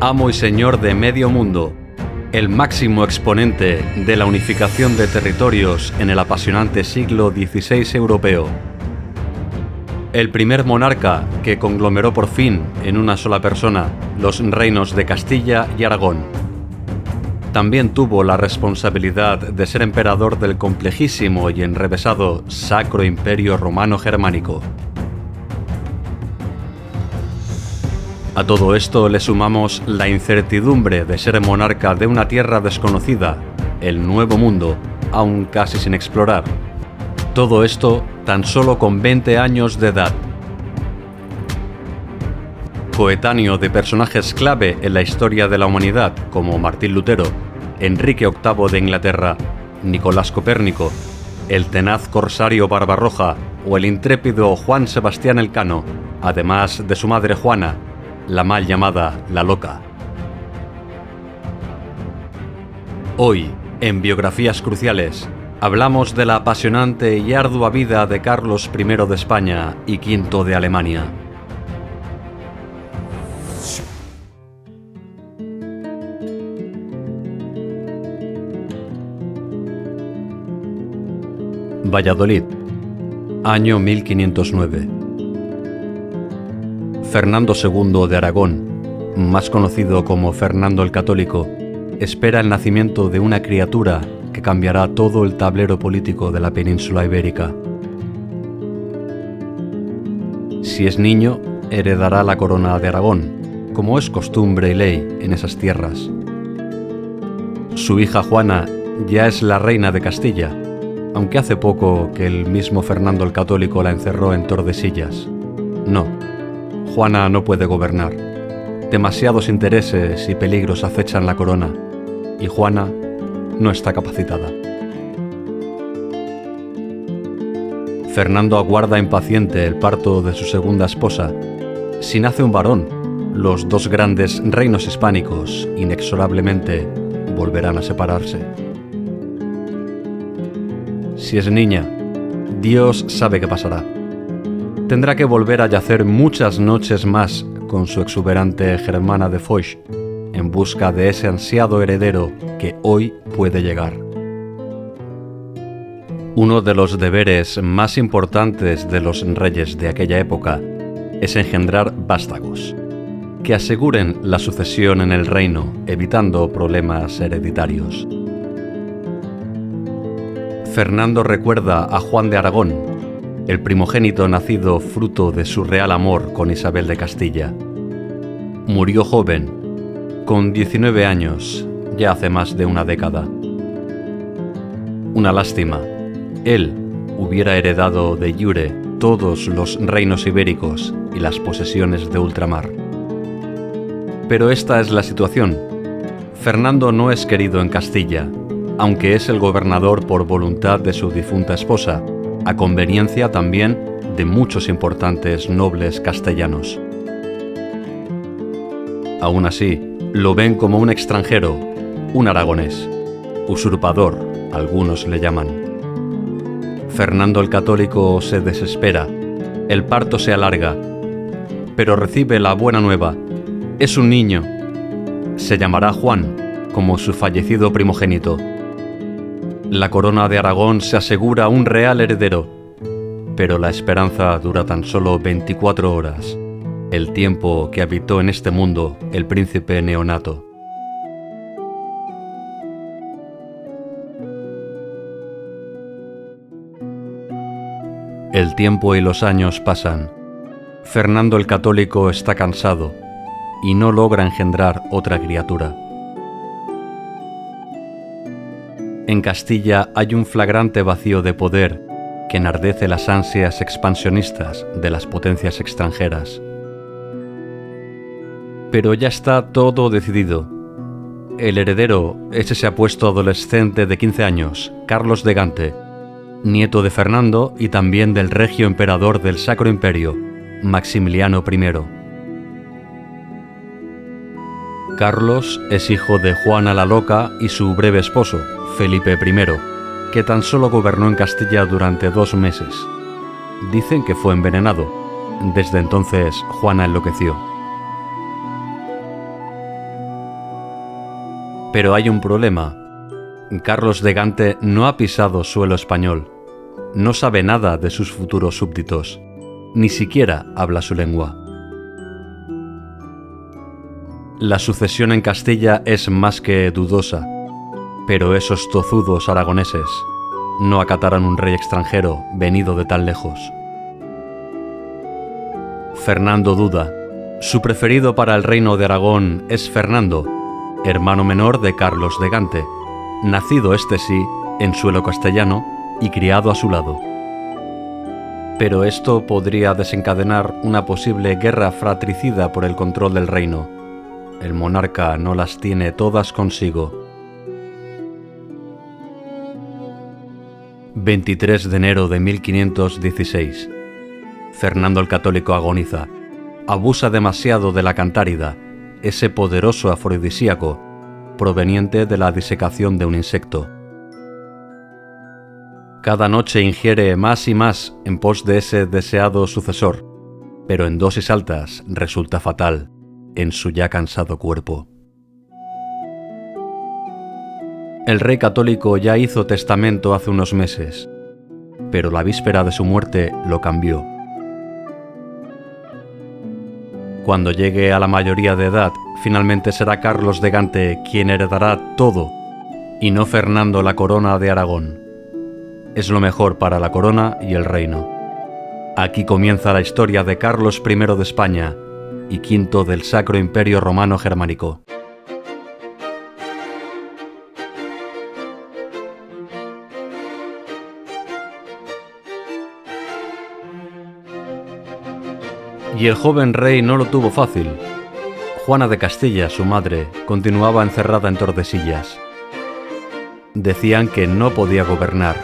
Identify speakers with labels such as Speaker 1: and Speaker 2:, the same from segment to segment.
Speaker 1: amo y señor de medio mundo, el máximo exponente de la unificación de territorios en el apasionante siglo XVI europeo. El primer monarca que conglomeró por fin en una sola persona los reinos de Castilla y Aragón. También tuvo la responsabilidad de ser emperador del complejísimo y enrevesado Sacro Imperio Romano Germánico. A todo esto le sumamos la incertidumbre de ser monarca de una tierra desconocida, el Nuevo Mundo, aún casi sin explorar. Todo esto tan solo con 20 años de edad. Coetáneo de personajes clave en la historia de la humanidad como Martín Lutero, Enrique VIII de Inglaterra, Nicolás Copérnico, el tenaz corsario Barbarroja o el intrépido Juan Sebastián Elcano, además de su madre Juana, la mal llamada La Loca. Hoy, en Biografías Cruciales, hablamos de la apasionante y ardua vida de Carlos I de España y V de Alemania. Valladolid, año 1509. Fernando II de Aragón, más conocido como Fernando el Católico, espera el nacimiento de una criatura que cambiará todo el tablero político de la península ibérica. Si es niño, heredará la corona de Aragón, como es costumbre y ley en esas tierras. Su hija Juana ya es la reina de Castilla, aunque hace poco que el mismo Fernando el Católico la encerró en Tordesillas. No, Juana no puede gobernar. Demasiados intereses y peligros acechan la corona, y Juana no está capacitada. Fernando aguarda impaciente el parto de su segunda esposa. Si nace un varón, los dos grandes reinos hispánicos inexorablemente volverán a separarse. Si es niña, Dios sabe qué pasará. Tendrá que volver a yacer muchas noches más con su exuberante Germana de Foix, en busca de ese ansiado heredero que hoy puede llegar. Uno de los deberes más importantes de los reyes de aquella época es engendrar vástagos, que aseguren la sucesión en el reino, evitando problemas hereditarios. Fernando recuerda a Juan de Aragón, el primogénito nacido fruto de su real amor con Isabel de Castilla. Murió joven, con 19 años, ya hace más de una década. Una lástima, él hubiera heredado de iure todos los reinos ibéricos y las posesiones de ultramar. Pero esta es la situación. Fernando no es querido en Castilla, aunque es el gobernador por voluntad de su difunta esposa, a conveniencia también de muchos importantes nobles castellanos. Aún así, lo ven como un extranjero, un aragonés, usurpador, algunos le llaman. Fernando el Católico se desespera, el parto se alarga, pero recibe la buena nueva. Es un niño. Se llamará Juan, como su fallecido primogénito. La corona de Aragón se asegura un real heredero, pero la esperanza dura tan solo 24 horas, el tiempo que habitó en este mundo el príncipe neonato. El tiempo y los años pasan. Fernando el Católico está cansado y no logra engendrar otra criatura. En Castilla hay un flagrante vacío de poder que enardece las ansias expansionistas de las potencias extranjeras. Pero ya está todo decidido. El heredero es ese apuesto adolescente de 15 años, Carlos de Gante, nieto de Fernando y también del regio emperador del Sacro Imperio, Maximiliano I. Carlos es hijo de Juana la Loca y su breve esposo, Felipe I, que tan solo gobernó en Castilla durante 2 meses. Dicen que fue envenenado. Desde entonces, Juana enloqueció. Pero hay un problema. Carlos de Gante no ha pisado suelo español. No sabe nada de sus futuros súbditos. Ni siquiera habla su lengua. La sucesión en Castilla es más que dudosa, pero esos tozudos aragoneses no acatarán un rey extranjero venido de tan lejos. Fernando duda. Su preferido para el reino de Aragón es Fernando, hermano menor de Carlos de Gante, nacido este sí en suelo castellano y criado a su lado. Pero esto podría desencadenar una posible guerra fratricida por el control del reino. El monarca no las tiene todas consigo. 23 de enero de 1516. Fernando el Católico agoniza. Abusa demasiado de la cantárida, ese poderoso afrodisíaco, proveniente de la disecación de un insecto. Cada noche ingiere más y más en pos de ese deseado sucesor, pero en dosis altas resulta fatal en su ya cansado cuerpo. El rey católico ya hizo testamento hace unos meses, pero la víspera de su muerte lo cambió. Cuando llegue a la mayoría de edad, finalmente será Carlos de Gante quien heredará todo, y no Fernando la corona de Aragón. Es lo mejor para la corona y el reino. Aquí comienza la historia de Carlos I de España y V del Sacro Imperio Romano Germánico. Y el joven rey no lo tuvo fácil. Juana de Castilla, su madre, continuaba encerrada en Tordesillas. Decían que no podía gobernar.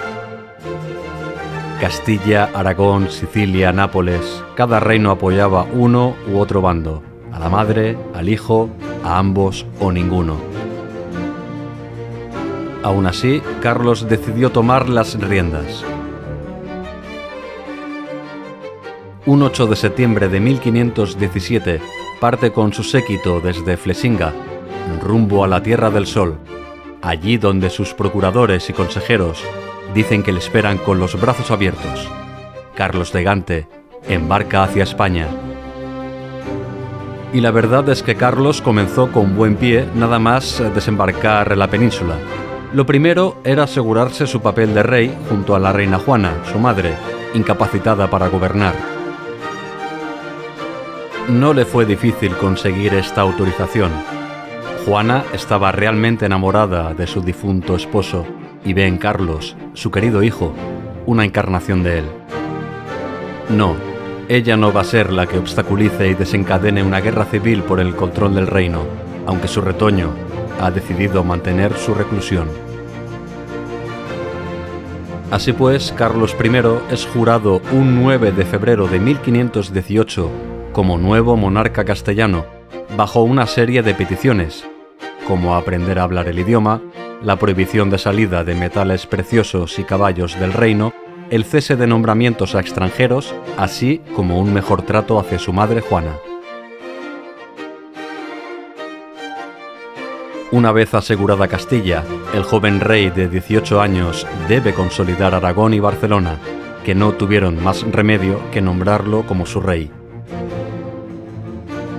Speaker 1: Castilla, Aragón, Sicilia, Nápoles, cada reino apoyaba uno u otro bando, a la madre, al hijo, a ambos o ninguno. Aún así, Carlos decidió tomar las riendas. Un 8 de septiembre de 1517 parte con su séquito desde Flesinga, rumbo a la Tierra del Sol, allí donde sus procuradores y consejeros dicen que le esperan con los brazos abiertos. Carlos de Gante embarca hacia España. Y la verdad es que Carlos comenzó con buen pie nada más desembarcar en la península. Lo primero era asegurarse su papel de rey junto a la reina Juana, su madre, incapacitada para gobernar. No le fue difícil conseguir esta autorización. Juana estaba realmente enamorada de su difunto esposo y ve en Carlos, su querido hijo, una encarnación de él. No, ella no va a ser la que obstaculice y desencadene una guerra civil por el control del reino, aunque su retoño ha decidido mantener su reclusión. Así pues, Carlos I es jurado un 9 de febrero de 1518 como nuevo monarca castellano, bajo una serie de peticiones, como aprender a hablar el idioma, la prohibición de salida de metales preciosos y caballos del reino, el cese de nombramientos a extranjeros, así como un mejor trato hacia su madre Juana. Una vez asegurada Castilla, el joven rey de 18 años debe consolidar Aragón y Barcelona, que no tuvieron más remedio que nombrarlo como su rey.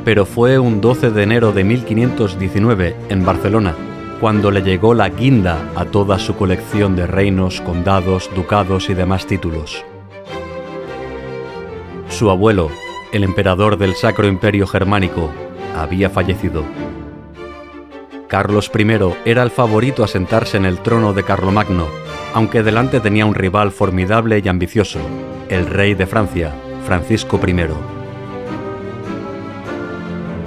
Speaker 1: Pero fue un 12 de enero de 1519, en Barcelona, cuando le llegó la guinda a toda su colección de reinos, condados, ducados y demás títulos. Su abuelo, el emperador del Sacro Imperio Germánico, había fallecido. Carlos I era el favorito a sentarse en el trono de Carlomagno, aunque delante tenía un rival formidable y ambicioso, el rey de Francia, Francisco I.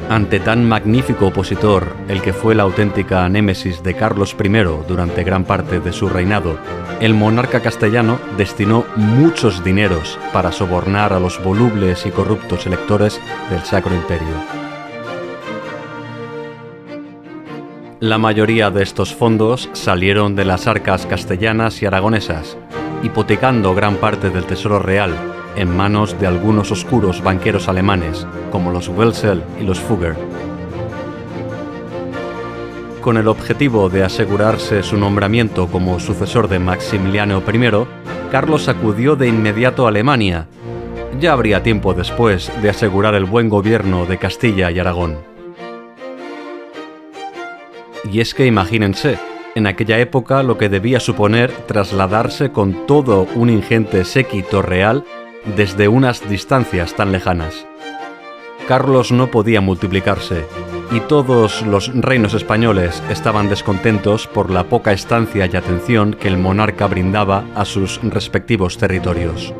Speaker 1: Ante tan magnífico opositor, el que fue la auténtica némesis de Carlos I durante gran parte de su reinado, el monarca castellano destinó muchos dineros para sobornar a los volubles y corruptos electores del Sacro Imperio. La mayoría de estos fondos salieron de las arcas castellanas y aragonesas, hipotecando gran parte del tesoro real en manos de algunos oscuros banqueros alemanes, como los Welser y los Fugger. Con el objetivo de asegurarse su nombramiento como sucesor de Maximiliano I, Carlos acudió de inmediato a Alemania. Ya habría tiempo después de asegurar el buen gobierno de Castilla y Aragón. Y es que imagínense, en aquella época lo que debía suponer trasladarse con todo un ingente séquito real desde unas distancias tan lejanas. Carlos no podía multiplicarse, y todos los reinos españoles estaban descontentos por la poca estancia y atención que el monarca brindaba a sus respectivos territorios.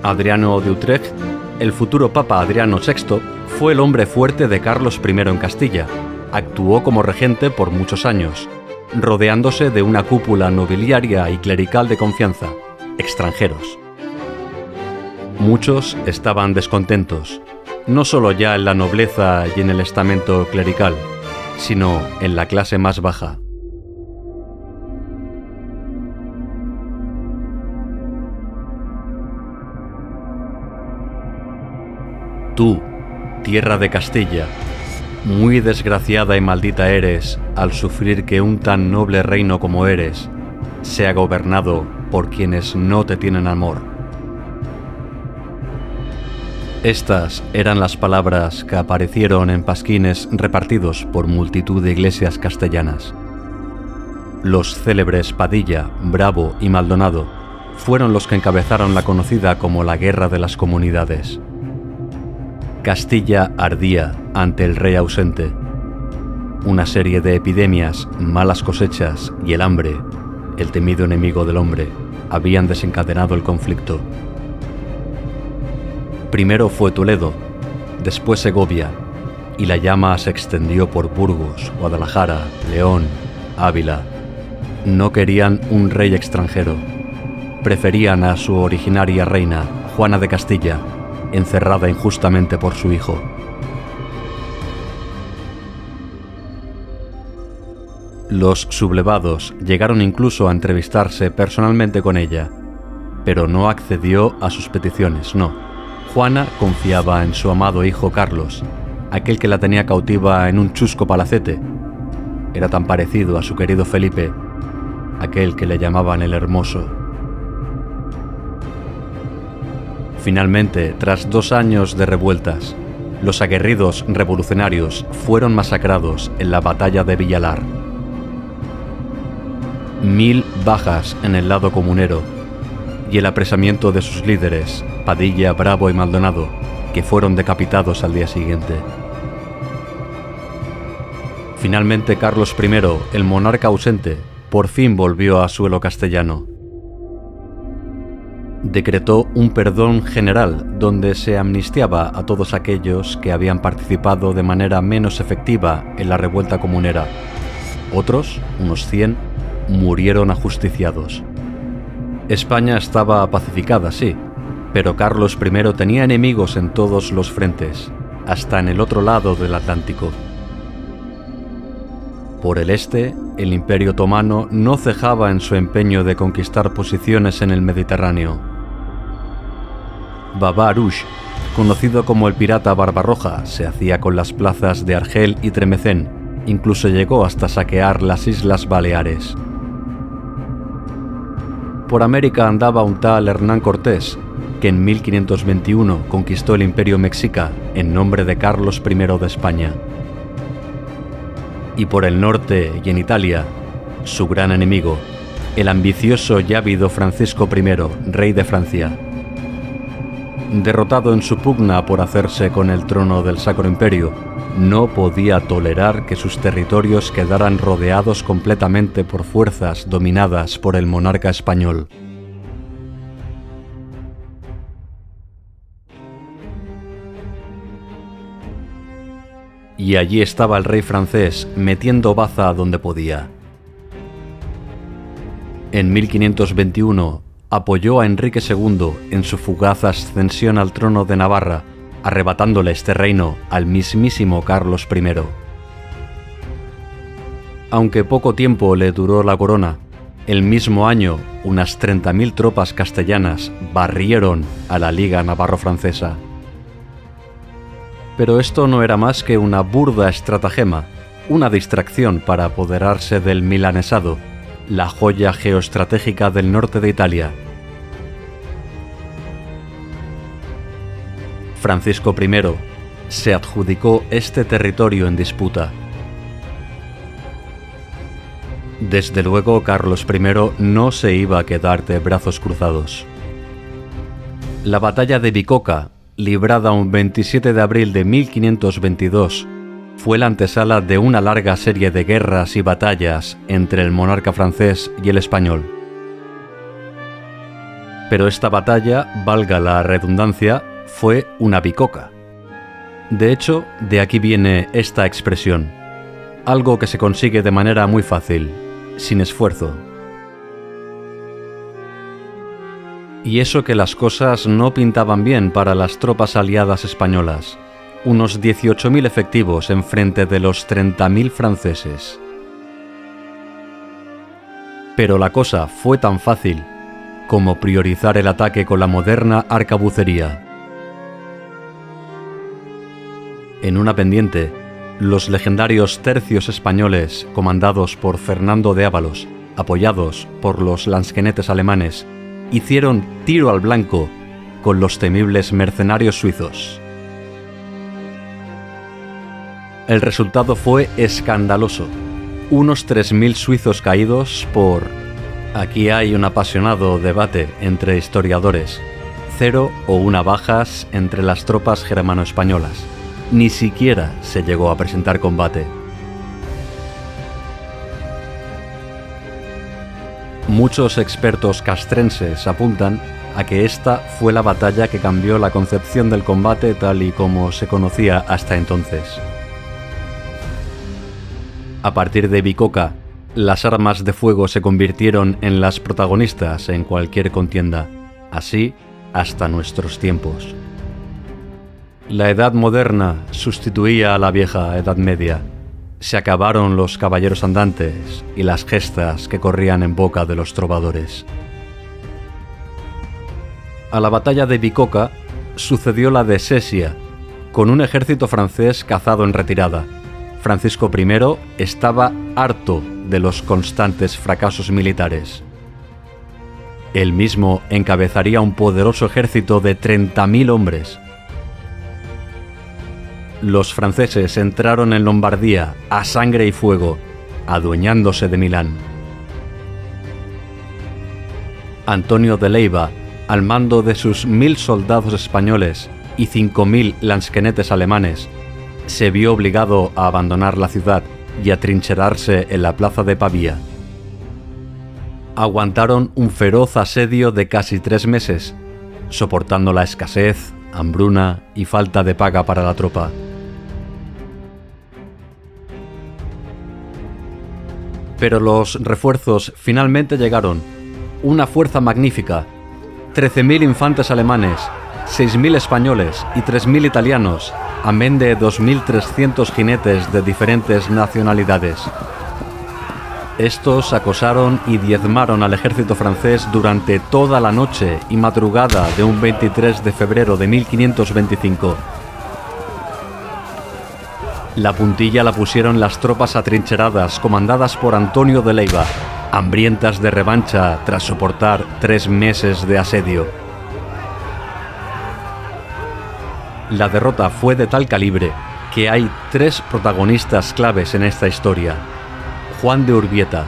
Speaker 1: Adriano de Utrecht, el futuro Papa Adriano VI, fue el hombre fuerte de Carlos I en Castilla. Actuó como regente por muchos años, rodeándose de una cúpula nobiliaria y clerical de confianza, extranjeros. Muchos estaban descontentos, no solo ya en la nobleza y en el estamento clerical, sino en la clase más baja. Tú, tierra de Castilla, muy desgraciada y maldita eres al sufrir que un tan noble reino como eres sea gobernado por quienes no te tienen amor. Estas eran las palabras que aparecieron en pasquines repartidos por multitud de iglesias castellanas. Los célebres Padilla, Bravo y Maldonado fueron los que encabezaron la conocida como la Guerra de las Comunidades. Castilla ardía ante el rey ausente. Una serie de epidemias, malas cosechas y el hambre, el temido enemigo del hombre, habían desencadenado el conflicto. Primero fue Toledo, después Segovia, y la llama se extendió por Burgos, Guadalajara, León, Ávila. No querían un rey extranjero. Preferían a su originaria reina, Juana de Castilla, encerrada injustamente por su hijo. Los sublevados llegaron incluso a entrevistarse personalmente con ella, pero no accedió a sus peticiones, no. Juana confiaba en su amado hijo Carlos, aquel que la tenía cautiva en un chusco palacete. Era tan parecido a su querido Felipe, aquel que le llamaban el Hermoso. Finalmente, tras 2 años de revueltas, los aguerridos revolucionarios fueron masacrados en la batalla de Villalar. 1000 bajas en el lado comunero y el apresamiento de sus líderes, Padilla, Bravo y Maldonado, que fueron decapitados al día siguiente. Finalmente, Carlos I, el monarca ausente, por fin volvió a suelo castellano. Decretó un perdón general donde se amnistiaba a todos aquellos que habían participado de manera menos efectiva en la revuelta comunera. Otros, unos 100, murieron ajusticiados. España estaba pacificada, sí, pero Carlos I tenía enemigos en todos los frentes, hasta en el otro lado del Atlántico. Por el este, el Imperio Otomano no cejaba en su empeño de conquistar posiciones en el Mediterráneo. Baba Arush, conocido como el pirata Barbarroja, se hacía con las plazas de Argel y Tremecén, incluso llegó hasta saquear las Islas Baleares. Por América andaba un tal Hernán Cortés, que en 1521 conquistó el Imperio Mexica en nombre de Carlos I de España. Y por el norte y en Italia, su gran enemigo, el ambicioso y ávido Francisco I, rey de Francia. Derrotado en su pugna por hacerse con el trono del Sacro Imperio, no podía tolerar que sus territorios quedaran rodeados completamente por fuerzas dominadas por el monarca español. Y allí estaba el rey francés metiendo baza donde podía. En 1521 apoyó a Enrique II en su fugaz ascensión al trono de Navarra, arrebatándole este reino al mismísimo Carlos I. Aunque poco tiempo le duró la corona, el mismo año unas 30.000 tropas castellanas barrieron a la Liga Navarro-Francesa. Pero esto no era más que una burda estratagema, una distracción para apoderarse del milanesado, la joya geoestratégica del norte de Italia. Francisco I se adjudicó este territorio en disputa. Desde luego, Carlos I no se iba a quedar de brazos cruzados. La batalla de Bicocca, librada un 27 de abril de 1522, fue la antesala de una larga serie de guerras y batallas entre el monarca francés y el español. Pero esta batalla, valga la redundancia, fue una bicoca. De hecho, de aquí viene esta expresión, algo que se consigue de manera muy fácil, sin esfuerzo. Y eso que las cosas no pintaban bien para las tropas aliadas españolas, unos 18.000 efectivos en frente de los 30.000 franceses. Pero la cosa fue tan fácil como priorizar el ataque con la moderna arcabucería. En una pendiente, los legendarios tercios españoles, comandados por Fernando de Ávalos, apoyados por los lansquenetes alemanes, hicieron tiro al blanco con los temibles mercenarios suizos. El resultado fue escandaloso. Unos 3.000 suizos caídos por... Aquí hay un apasionado debate entre historiadores. 0 o 1 bajas entre las tropas germano-españolas. Ni siquiera se llegó a presentar combate. Muchos expertos castrenses apuntan a que esta fue la batalla que cambió la concepción del combate tal y como se conocía hasta entonces. A partir de Bicocca, las armas de fuego se convirtieron en las protagonistas en cualquier contienda, así hasta nuestros tiempos. La Edad Moderna sustituía a la vieja Edad Media. Se acabaron los caballeros andantes y las gestas que corrían en boca de los trovadores. A la batalla de Bicocca sucedió la de Sesia, con un ejército francés cazado en retirada. Francisco I estaba harto de los constantes fracasos militares. Él mismo encabezaría un poderoso ejército de 30.000 hombres. Los franceses entraron en Lombardía a sangre y fuego, adueñándose de Milán. Antonio de Leiva, al mando de sus 1.000 soldados españoles y 5.000 lansquenetes alemanes, se vio obligado a abandonar la ciudad y a trincherarse en la plaza de Pavía. Aguantaron un feroz asedio de casi 3 meses, soportando la escasez, hambruna y falta de paga para la tropa. Pero los refuerzos finalmente llegaron. Una fuerza magnífica, 13.000 infantes alemanes, 6.000 españoles y 3.000 italianos, amén de 2.300 jinetes de diferentes nacionalidades. Estos acosaron y diezmaron al ejército francés durante toda la noche y madrugada de un 23 de febrero de 1525. La puntilla la pusieron las tropas atrincheradas comandadas por Antonio de Leiva, hambrientas de revancha tras soportar 3 meses de asedio. La derrota fue de tal calibre que hay 3 protagonistas claves en esta historia: Juan de Urbieta,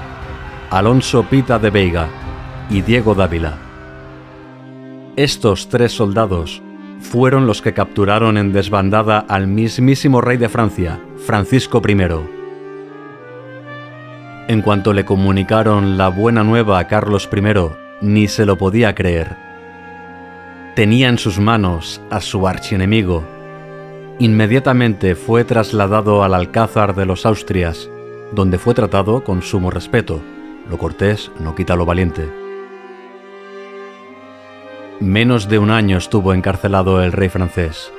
Speaker 1: Alonso Pita de Veiga y Diego Dávila. Estos 3 soldados fueron los que capturaron en desbandada al mismísimo rey de Francia, Francisco I. En cuanto le comunicaron la buena nueva a Carlos I, ni se lo podía creer. Tenía en sus manos a su archienemigo. Inmediatamente fue trasladado al Alcázar de los Austrias, donde fue tratado con sumo respeto. Lo cortés no quita lo valiente. Menos de un año estuvo encarcelado el rey francés.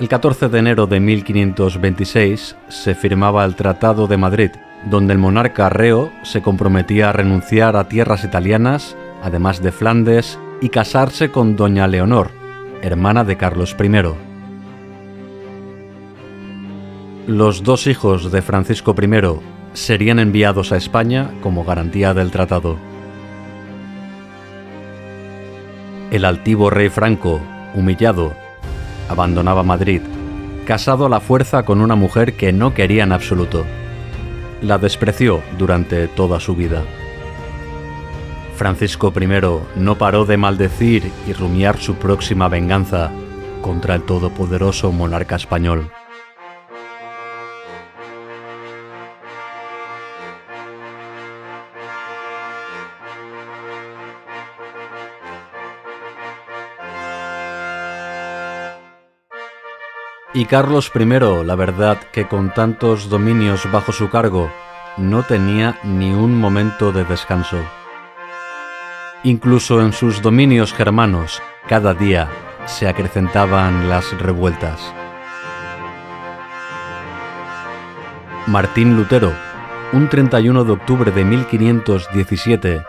Speaker 1: El 14 de enero de 1526 se firmaba el Tratado de Madrid, donde el monarca reo se comprometía a renunciar a tierras italianas, además de Flandes, y casarse con doña Leonor, hermana de Carlos I. Los dos hijos de Francisco I serían enviados a España como garantía del tratado. El altivo rey Franco, humillado, abandonaba Madrid, casado a la fuerza con una mujer que no quería en absoluto. La despreció durante toda su vida. Francisco I no paró de maldecir y rumiar su próxima venganza contra el todopoderoso monarca español. Y Carlos I, la verdad que con tantos dominios bajo su cargo, no tenía ni un momento de descanso. Incluso en sus dominios germanos, cada día se acrecentaban las revueltas. Martín Lutero, un 31 de octubre de 1517,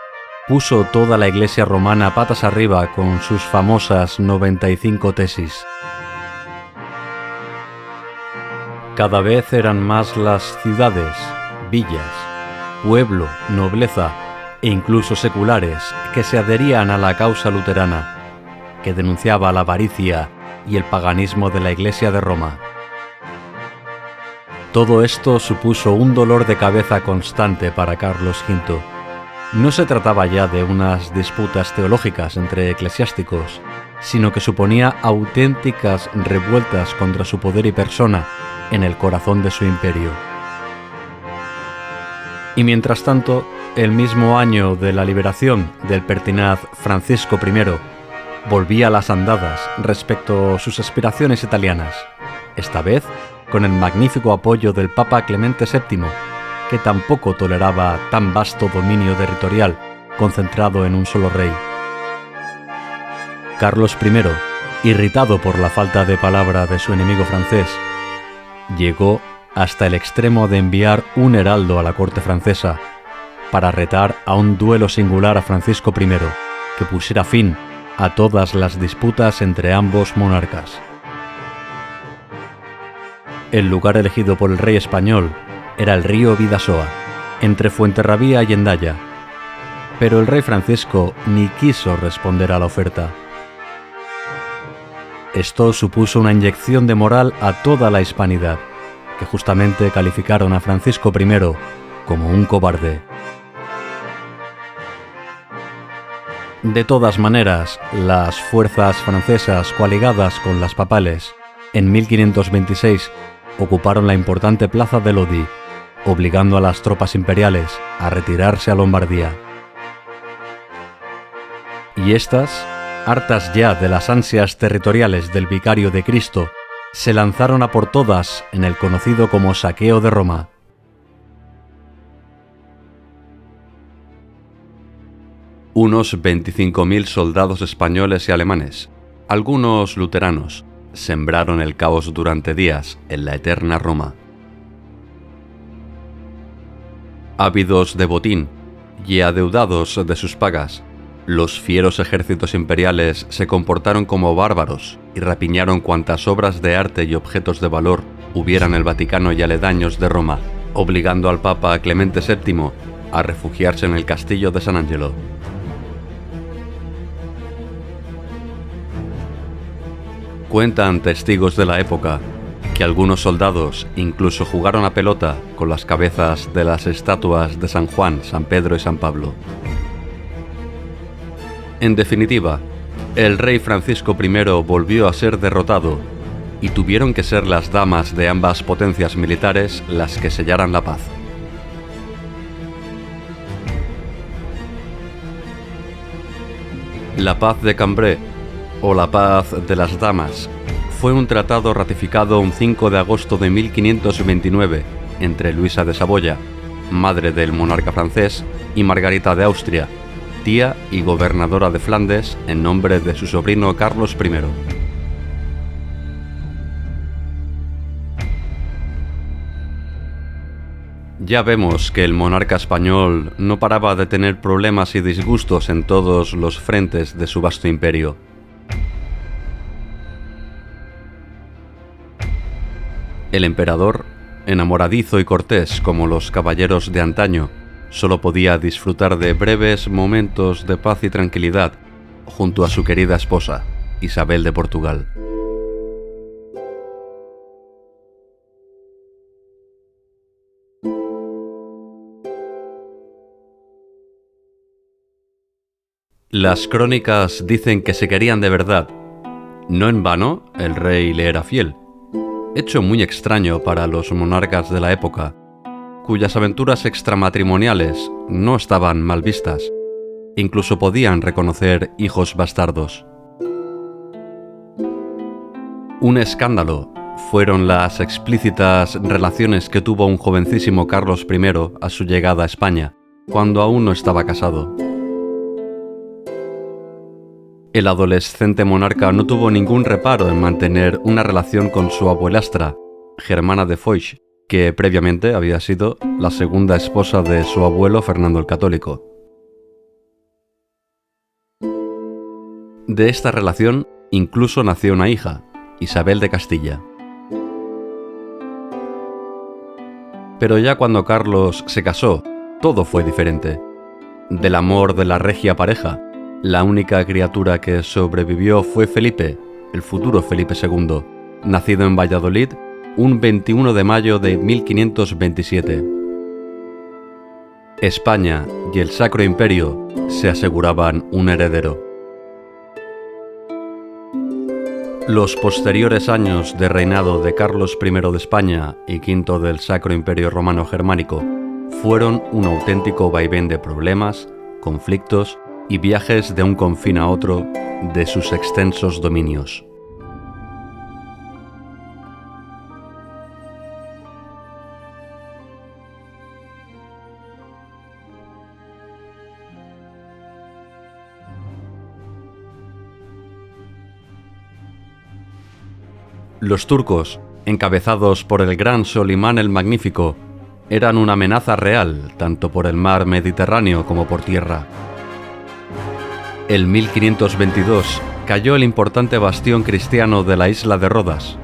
Speaker 1: puso toda la Iglesia romana patas arriba con sus famosas 95 tesis. Cada vez eran más las ciudades, villas, pueblo, nobleza e incluso seculares que se adherían a la causa luterana, que denunciaba la avaricia y el paganismo de la Iglesia de Roma. Todo esto supuso un dolor de cabeza constante para Carlos V. No se trataba ya de unas disputas teológicas entre eclesiásticos, sino que suponía auténticas revueltas contra su poder y persona en el corazón de su imperio. Y mientras tanto, el mismo año de la liberación del pertinaz Francisco I volvía a las andadas respecto a sus aspiraciones italianas, esta vez con el magnífico apoyo del Papa Clemente VII, que tampoco toleraba tan vasto dominio territorial concentrado en un solo rey. Carlos I, irritado por la falta de palabra de su enemigo francés, llegó hasta el extremo de enviar un heraldo a la corte francesa para retar a un duelo singular a Francisco I que pusiera fin a todas las disputas entre ambos monarcas. El lugar elegido por el rey español era el río Bidasoa, entre Fuenterrabía y Hendaya, pero el rey Francisco ni quiso responder a la oferta. Esto supuso una inyección de moral a toda la hispanidad, que justamente calificaron a Francisco I como un cobarde. De todas maneras, las fuerzas francesas coaligadas con las papales, en 1526, ocuparon la importante plaza de Lodi, obligando a las tropas imperiales a retirarse a Lombardía. Y estas, hartas ya de las ansias territoriales del vicario de Cristo, se lanzaron a por todas en el conocido como Saqueo de Roma. Unos 25.000 soldados españoles y alemanes, algunos luteranos, sembraron el caos durante días en la eterna Roma. Ávidos de botín y adeudados de sus pagas, los fieros ejércitos imperiales se comportaron como bárbaros y rapiñaron cuantas obras de arte y objetos de valor hubiera en el Vaticano y aledaños de Roma, obligando al Papa Clemente VII a refugiarse en el castillo de San Angelo. Cuentan testigos de la época que algunos soldados incluso jugaron a pelota con las cabezas de las estatuas de San Juan, San Pedro y San Pablo. En definitiva, el rey Francisco I volvió a ser derrotado y tuvieron que ser las damas de ambas potencias militares las que sellaran la paz. La paz de Cambrai, o la paz de las damas, fue un tratado ratificado un 5 de agosto de 1529 entre Luisa de Saboya, madre del monarca francés, y Margarita de Austria, tía y gobernadora de Flandes, en nombre de su sobrino Carlos I. Ya vemos que el monarca español no paraba de tener problemas y disgustos en todos los frentes de su vasto imperio. El emperador Enamoradizo y cortés como los caballeros de antaño, solo podía disfrutar de breves momentos de paz y tranquilidad junto a su querida esposa, Isabel de Portugal. Las crónicas dicen que se querían de verdad. No en vano, el rey le era fiel. Hecho muy extraño para los monarcas de la época, cuyas aventuras extramatrimoniales no estaban mal vistas. Incluso podían reconocer hijos bastardos. Un escándalo fueron las explícitas relaciones que tuvo un jovencísimo Carlos I a su llegada a España, cuando aún no estaba casado. El adolescente monarca no tuvo ningún reparo en mantener una relación con su abuelastra, Germana de Foix, que previamente había sido la segunda esposa de su abuelo Fernando el Católico. De esta relación incluso nació una hija, Isabel de Castilla. Pero ya cuando Carlos se casó, todo fue diferente. Del amor de la regia pareja, la única criatura que sobrevivió fue Felipe, el futuro Felipe II, nacido en Valladolid un 21 de mayo de 1527. España y el Sacro Imperio se aseguraban un heredero. Los posteriores años de reinado de Carlos I de España y V del Sacro Imperio Romano Germánico fueron un auténtico vaivén de problemas, conflictos y viajes de un confín a otro de sus extensos dominios. Los turcos, encabezados por el gran Solimán el Magnífico, eran una amenaza real tanto por el mar Mediterráneo como por tierra. En 1522 cayó el importante bastión cristiano de la isla de Rodas.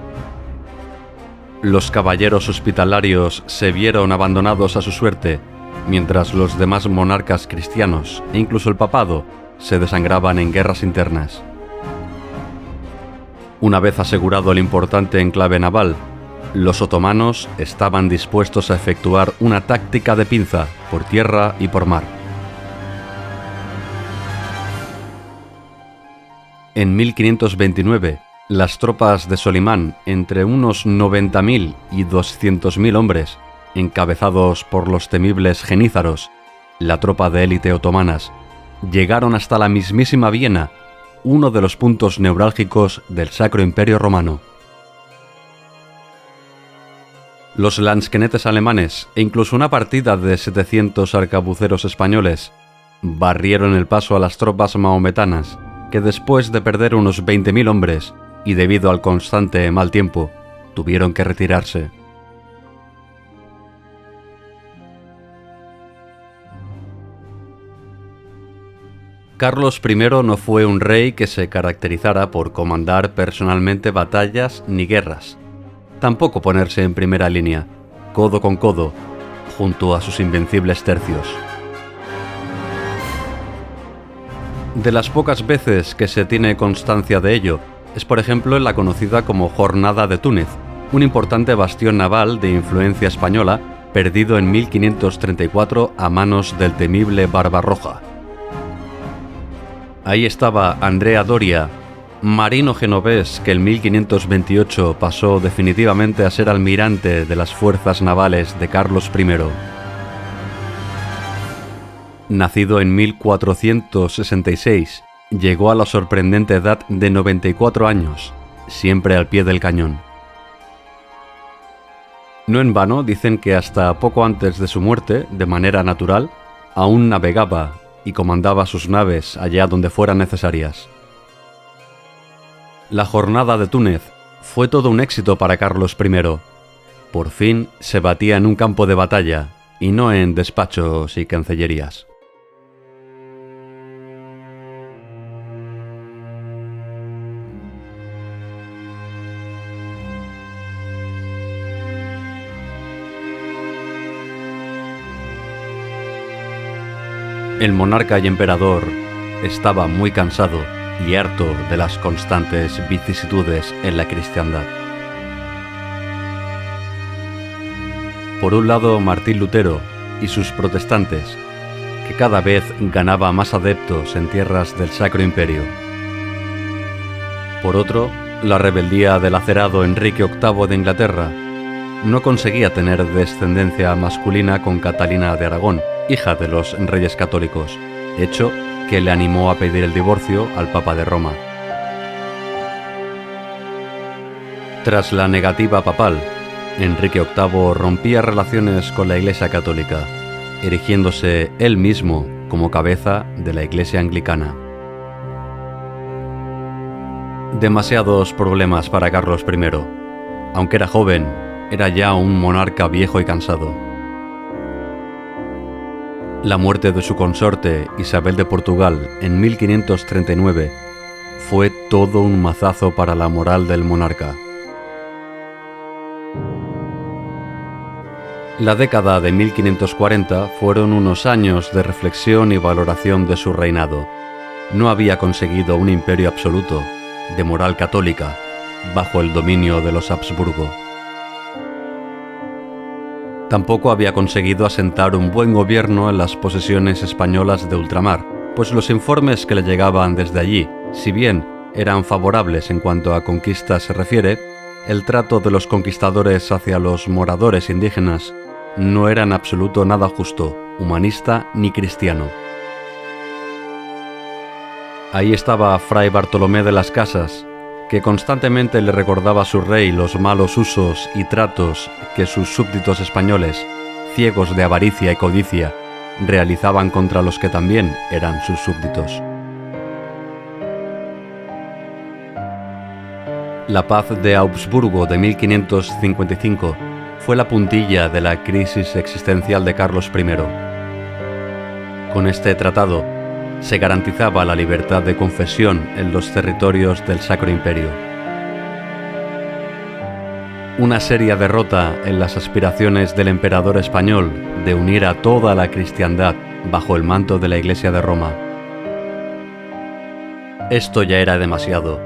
Speaker 1: Los caballeros hospitalarios se vieron abandonados a su suerte, mientras los demás monarcas cristianos, e incluso el papado, se desangraban en guerras internas. Una vez asegurado el importante enclave naval, los otomanos estaban dispuestos a efectuar una táctica de pinza por tierra y por mar. En 1529, las tropas de Solimán, entre unos 90.000 y 200.000 hombres, encabezados por los temibles genízaros, la tropa de élite otomanas, llegaron hasta la mismísima Viena, uno de los puntos neurálgicos del Sacro Imperio Romano. Los lansquenetes alemanes e incluso una partida de 700 arcabuceros españoles barrieron el paso a las tropas mahometanas, que después de perder unos 20.000 hombres y debido al constante mal tiempo, tuvieron que retirarse. Carlos I no fue un rey que se caracterizara por comandar personalmente batallas ni guerras, tampoco ponerse en primera línea, codo con codo, junto a sus invencibles tercios. De las pocas veces que se tiene constancia de ello, es por ejemplo en la conocida como Jornada de Túnez, un importante bastión naval de influencia española perdido en 1534 a manos del temible Barbarroja. Ahí estaba Andrea Doria, marino genovés que en 1528 pasó definitivamente a ser almirante de las fuerzas navales de Carlos I. Nacido en 1466, llegó a la sorprendente edad de 94 años, siempre al pie del cañón. No en vano dicen que hasta poco antes de su muerte, de manera natural, aún navegaba y comandaba sus naves allá donde fueran necesarias. La jornada de Túnez fue todo un éxito para Carlos I. Por fin se batía en un campo de batalla y no en despachos y cancellerías. El monarca y emperador estaba muy cansado y harto de las constantes vicisitudes en la cristiandad. Por un lado, Martín Lutero y sus protestantes, que cada vez ganaba más adeptos en tierras del Sacro Imperio. Por otro, la rebeldía del acerado Enrique VIII de Inglaterra no conseguía tener descendencia masculina con Catalina de Aragón, hija de los reyes católicos, hecho que le animó a pedir el divorcio al Papa de Roma. Tras la negativa papal, Enrique VIII rompía relaciones con la Iglesia católica, erigiéndose él mismo como cabeza de la Iglesia anglicana. Demasiados problemas para Carlos I. Aunque era joven, era ya un monarca viejo y cansado. La muerte de su consorte Isabel de Portugal en 1539 fue todo un mazazo para la moral del monarca. La década de 1540 fueron unos años de reflexión y valoración de su reinado. No había conseguido un imperio absoluto, de moral católica, bajo el dominio de los Habsburgo. Tampoco había conseguido asentar un buen gobierno en las posesiones españolas de ultramar, pues los informes que le llegaban desde allí, si bien eran favorables en cuanto a conquistas se refiere, el trato de los conquistadores hacia los moradores indígenas no era en absoluto nada justo, humanista ni cristiano. Ahí estaba Fray Bartolomé de las Casas, que constantemente le recordaba a su rey los malos usos y tratos que sus súbditos españoles, ciegos de avaricia y codicia, realizaban contra los que también eran sus súbditos. La paz de Augsburgo de 1555 fue la puntilla de la crisis existencial de Carlos I. Con este tratado se garantizaba la libertad de confesión en los territorios del Sacro Imperio. Una seria derrota en las aspiraciones del emperador español de unir a toda la cristiandad bajo el manto de la Iglesia de Roma. Esto ya era demasiado.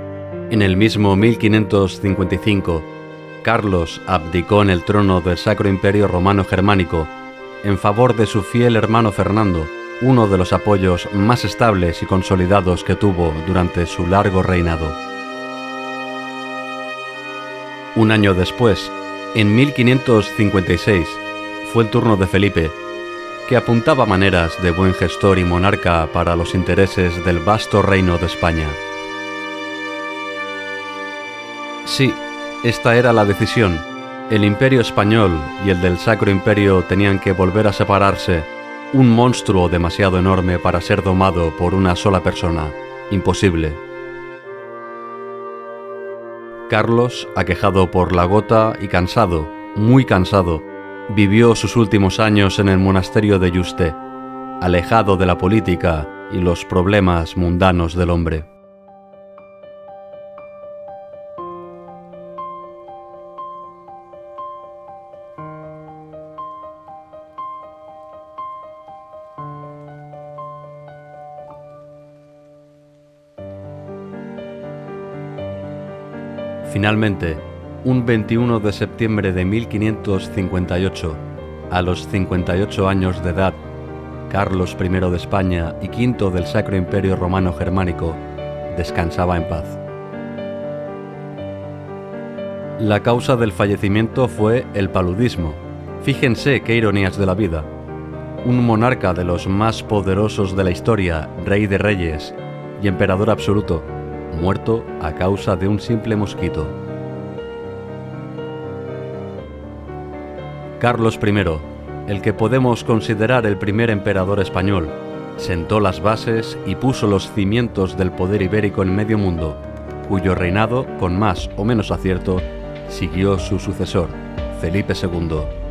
Speaker 1: En el mismo 1555, Carlos abdicó en el trono del Sacro Imperio Romano Germánico en favor de su fiel hermano Fernando, uno de los apoyos más estables y consolidados que tuvo durante su largo reinado. Un año después, en 1556, fue el turno de Felipe, que apuntaba maneras de buen gestor y monarca para los intereses del vasto reino de España. Sí, esta era la decisión. El Imperio español y el del Sacro Imperio tenían que volver a separarse, un monstruo demasiado enorme para ser domado por una sola persona. Imposible. Carlos, aquejado por la gota y cansado, muy cansado, vivió sus últimos años en el monasterio de Yuste, alejado de la política y los problemas mundanos del hombre. Finalmente, un 21 de septiembre de 1558, a los 58 años de edad, Carlos I de España y V del Sacro Imperio Romano Germánico descansaba en paz. La causa del fallecimiento fue el paludismo. Fíjense qué ironías de la vida. Un monarca de los más poderosos de la historia, rey de reyes y emperador absoluto, muerto a causa de un simple mosquito. Carlos I, el que podemos considerar el primer emperador español, sentó las bases y puso los cimientos del poder ibérico en medio mundo, cuyo reinado, con más o menos acierto, siguió su sucesor, Felipe II.